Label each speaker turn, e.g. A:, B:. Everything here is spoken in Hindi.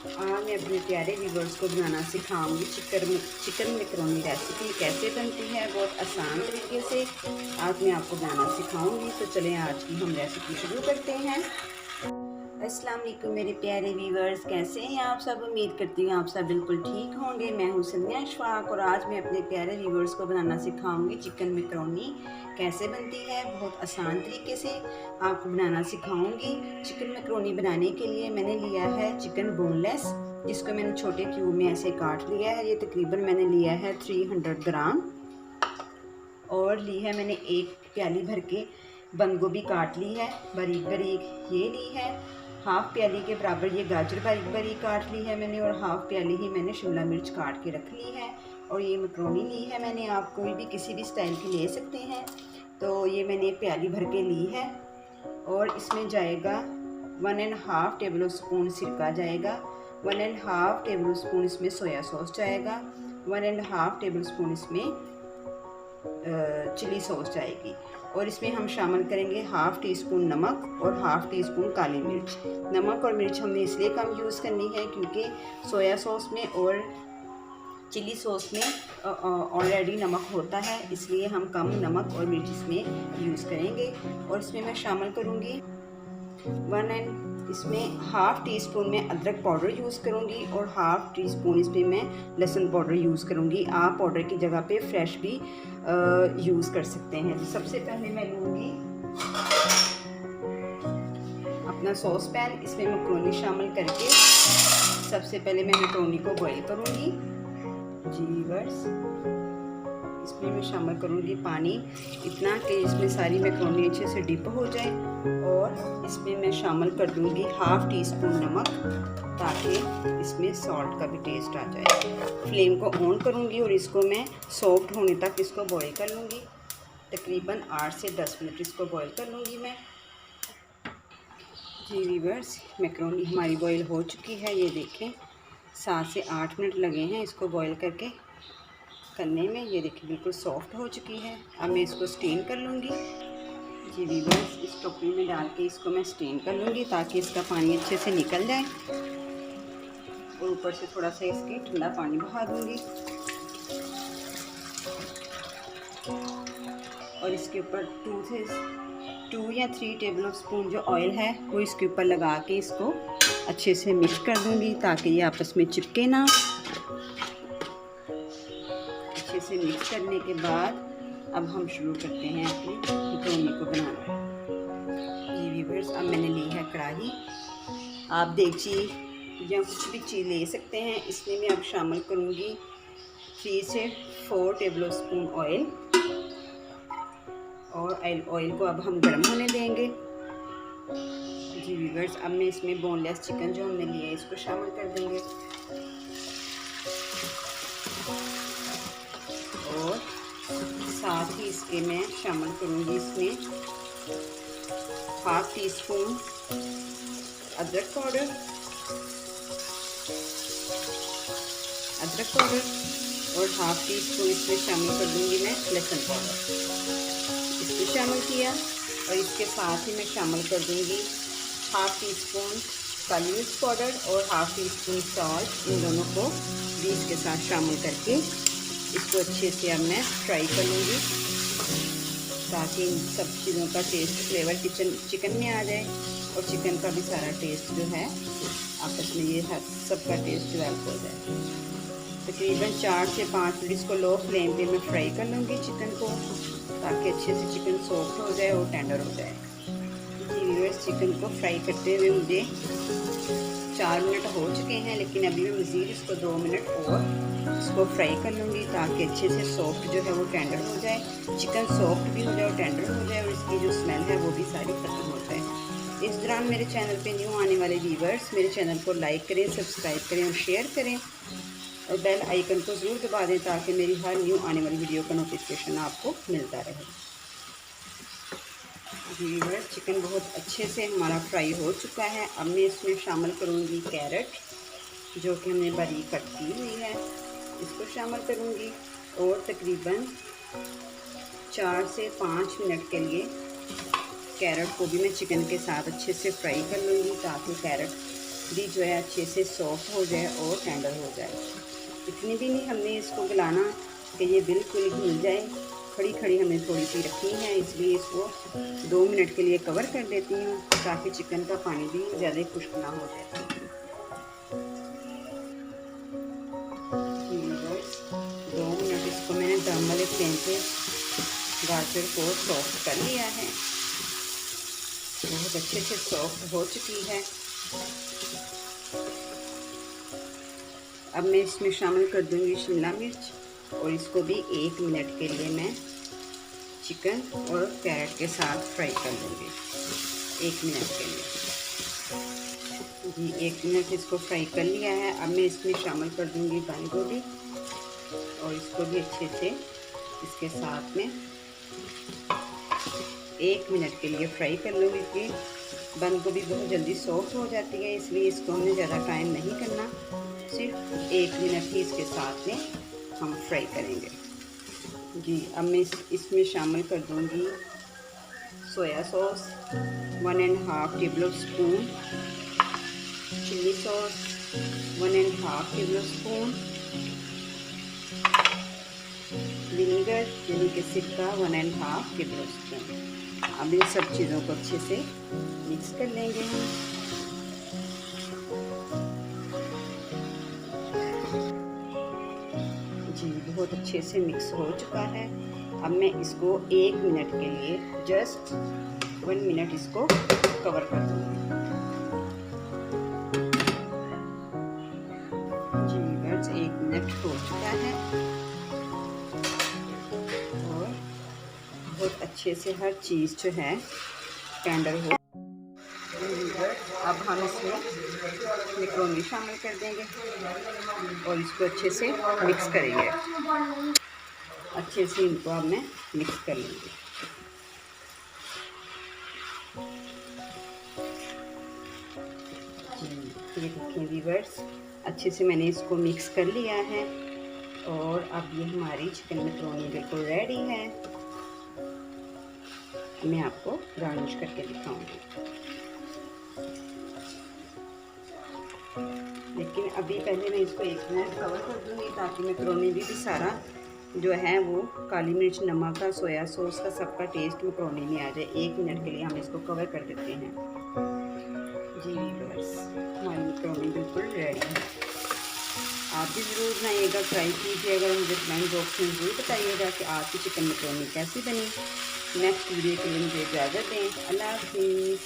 A: आज मैं अपने प्यारे व्यूवर्स को बनाना सिखाऊंगी चिकन मैकरोनी रेसिपी कैसे बनती है बहुत आसान तरीके से। आज मैं आपको बनाना सिखाऊंगी, तो चलें आज की हम रेसिपी शुरू करते हैं। अस्सलाम वालेकुम मेरे प्यारे व्यूवर्स, कैसे हैं आप सब। उम्मीद करती हूँ आप सब बिल्कुल ठीक होंगे। मैं हूँ सन्या अशफाक और आज मैं अपने प्यारे व्यूवर्स को बनाना सिखाऊंगी चिकन मैकरोनी कैसे बनती है। बहुत आसान तरीके से आपको बनाना सिखाऊंगी। चिकन मैकरोनी बनाने के लिए मैंने लिया है चिकन बोनलेस, जिसको मैंने छोटे क्यूब में ऐसे काट लिया है। ये तकरीबन मैंने लिया है 300 ग्राम। और ली है मैंने एक प्याली भर के बंद गोभी काट ली है बारीक बारीक, ये ली है। हाफ प्याली के बराबर ये गाजर बारीक बारीक काट ली है मैंने, और हाफ प्याली ही मैंने शिमला मिर्च काट के रख ली है। और ये मैकरोनी ली है मैंने, आप कोई भी किसी भी स्टाइल की ले सकते हैं। तो ये मैंने एक प्याली भर के ली है। और इसमें जाएगा 1.5 टेबल स्पून सिरका जाएगा, 1.5 टेबल स्पून इसमें सोया सॉस जाएगा, 1.5 टेबल स्पून इसमें चिली सॉस जाएगी। और इसमें हम शामिल करेंगे हाफ़ टी स्पून नमक और हाफ़ टी स्पून काली मिर्च। नमक और मिर्च हमने इसलिए कम यूज़ करनी है क्योंकि सोया सॉस में और चिली सॉस में ऑलरेडी नमक होता है, इसलिए हम कम नमक और मिर्च इसमें यूज़ करेंगे। और इसमें मैं शामिल करूँगी इसमें हाफ़ टी स्पून में अदरक पाउडर यूज़ करूँगी और हाफ़ टी स्पून इसमें मैं लहसुन पाउडर यूज़ करूँगी। आप पाउडर की जगह पे फ्रेश भी यूज़ कर सकते हैं। तो सबसे पहले मैं लूँगी अपना सॉस पैन, इसमें मैकरोनी शामिल करके सबसे पहले मैं मैकरोनी को बॉईल करूँगी। जी व्यूअर्स, इसमें मैं शामिल करूँगी पानी इतना कि इसमें सारी मैकरोनी अच्छे से डिप हो जाए। और इसमें मैं शामिल कर दूँगी हाफ़ टी स्पून नमक, ताकि इसमें सॉल्ट का भी टेस्ट आ जाए। फ्लेम को ऑन करूँगी और इसको मैं सॉफ्ट होने तक इसको बॉईल कर लूँगी। तकरीबन 8 से 10 मिनट इसको बॉईल कर लूँगी मैं। जी व्यूअर्स, मैकरोनी हमारी बॉईल हो चुकी है। ये देखें 7 से 8 मिनट लगे हैं इसको बॉईल करने में। ये देखिए बिल्कुल सॉफ्ट हो चुकी है। अब मैं इसको स्टीम कर लूँगी। जी व्यूअर्स, इस टोकरी में डाल के इसको मैं स्टीम कर लूँगी ताकि इसका पानी अच्छे से निकल जाए। और ऊपर से थोड़ा सा इसके ठंडा पानी बहा दूँगी। और इसके ऊपर 2 या 3 टेबल स्पून जो ऑयल है वो इसके ऊपर लगा के इसको अच्छे से मिक्स कर दूँगी ताकि ये आपस में चिपके ना। अच्छे से मिक्स करने के बाद अब हम शुरू करते हैं अपनी मैकरोनी को बनाना। ये व्यूअर्स, अब मैंने ली है कढ़ाई, आप देगची या कुछ भी चीज़ ले सकते हैं। इसमें मैं अब शामिल करूँगी 3 से 4 टेबल स्पून ऑयल। और ऑयल को अब हम गर्म होने देंगे। जी व्यूअर्स, अब मैं इसमें बोनलेस चिकन जो हमने लिया है इसको शामिल कर देंगे। और साथ ही इसके मैं शामिल करूँगी इसमें हाफ़ टी स्पून अदरक पाउडर और हाफ़ टी स्पून इसमें शामिल कर दूँगी मैं लहसुन पाउडर। इसको शामिल किया और इसके साथ ही मैं शामिल कर दूँगी हाफ़ टी स्पून काली मिर्च पाउडर और हाफ़ टी स्पून सॉल्ट। इन दोनों को भी इसके साथ शामिल करके इसको अच्छे से अब मैं फ्राई कर लूँगी ताकि इन सब चीज़ों का टेस्ट फ्लेवर चिकन में आ जाए और चिकन का भी सारा टेस्ट जो है आपस में ये सबका टेस्ट डेवलप हो जाए। तकरीबन 4 से 5 मिनट इसको लो फ्लेम पे मैं फ्राई कर लूँगी चिकन को, ताकि अच्छे से चिकन सॉफ्ट हो जाए और टेंडर हो जाए। जी व्यूअर्स, चिकन को फ्राई करते हुए मुझे 4 मिनट हो चुके हैं, लेकिन अभी मैं मज़ीद इसको 2 मिनट और इसको फ्राई कर लूँगी ताकि अच्छे से सॉफ्ट जो है वो टेंडर हो जाए, चिकन सॉफ्ट भी हो जाए और टेंडर हो जाए और इसकी जो स्मेल है वो भी सारी ख़त्म हो जाए। इस दौरान मेरे चैनल पे न्यू आने वाले व्यूअर्स मेरे चैनल को लाइक करें, सब्सक्राइब करें और शेयर करें और बेल आइकन को ज़रूर दबा दें ताकि मेरी हर न्यू आने वाली वीडियो का नोटिफिकेशन आपको मिलता रहे। व्यूअर्स, चिकन बहुत अच्छे से हमारा फ्राई हो चुका है। अब मैं इसमें शामिल करूँगी कैरेट जो कि हमने बारीक कट की हुई है, इसको शामिल करूँगी। और तकरीबन 4 से 5 मिनट के लिए कैरेट को भी मैं चिकन के साथ अच्छे से फ्राई कर लूँगी ताकि कैरेट भी जो है अच्छे से सॉफ्ट हो जाए और टेंडर हो जाए। इतनी भी नहीं हमने इसको गलाना कि ये बिल्कुल घुल जाए, खड़ी खड़ी हमें थोड़ी सी रखनी है। इसलिए इसको 2 मिनट के लिए कवर कर देती हूँ ताकि चिकन का पानी भी ज़्यादा खुश्क ना हो जाए। बस 2 मिनट इसको मैंने दम वाले फ्लेम पे गाजर को सॉफ्ट कर लिया है। बहुत अच्छे से सॉफ्ट हो चुकी है। अब मैं इसमें शामिल कर दूंगी शिमला मिर्च और इसको भी 1 मिनट के लिए मैं चिकन और कैरेट के साथ फ्राई कर लूँगी। 1 मिनट के लिए जी, 1 मिनट इसको फ्राई कर लिया है। अब मैं इसमें शामिल कर दूंगी बंद गोभी और इसको भी अच्छे से इसके साथ में 1 मिनट के लिए फ्राई कर लूँगी कि बंद गोभी बहुत जल्दी सॉफ्ट हो जाती है, इसलिए इसको हमें ज़्यादा टाइम नहीं करना, सिर्फ 1 मिनट ही इसके साथ में हम फ्राई करेंगे जी। अब मैं इसमें शामिल कर दूँगी soya sauce 1½ tablespoon, chilli sauce 1½ tablespoon, vinegar यानी कि सिरका 1½ टेबल स्पून। अब इन सब चीज़ों को अच्छे से मिक्स कर लेंगे हम। जी, बहुत अच्छे से मिक्स हो चुका है। अब मैं इसको 1 मिनट के लिए जस्ट 1 मिनट इसको कवर कर दूँगी जी। बस 1 मिनट हो चुका है और बहुत अच्छे से हर चीज़ जो है टेंडर हो। अब हम इसमें मैक्रोनी शामिल कर देंगे और इसको अच्छे से मिक्स करेंगे। अच्छे से इनको अब मैं मिक्स कर लूँगी जी। ये देखिए व्यूअर्स, अच्छे से मैंने इसको मिक्स कर लिया है और अब ये हमारी चिकन मैक्रोनी बिल्कुल रेडी है। मैं आपको गार्निश करके दिखाऊंगी, लेकिन अभी पहले मैं इसको 1 मिनट कवर कर दूँगी ताकि मैक्रोनी भी सारा जो है वो काली मिर्च, नमक का, सोया सॉस का सबका टेस्ट मैक्रोनी में आ जाए। 1 मिनट के लिए हम इसको कवर कर देते हैं जी। बस हमारी मैक्रोनी बिल्कुल रेडी है। आप भी ज़रूर बनाइएगा, ट्राई कीजिएगा। मुझे कमेंट बॉक्स में ज़रूर बताइएगा कि आपकी चिकन मैक्रोनी कैसी बनी। नेक्स्ट वीडियो के लिए मुझे इजाज़त दें। अल्लाह हाफ़िज़।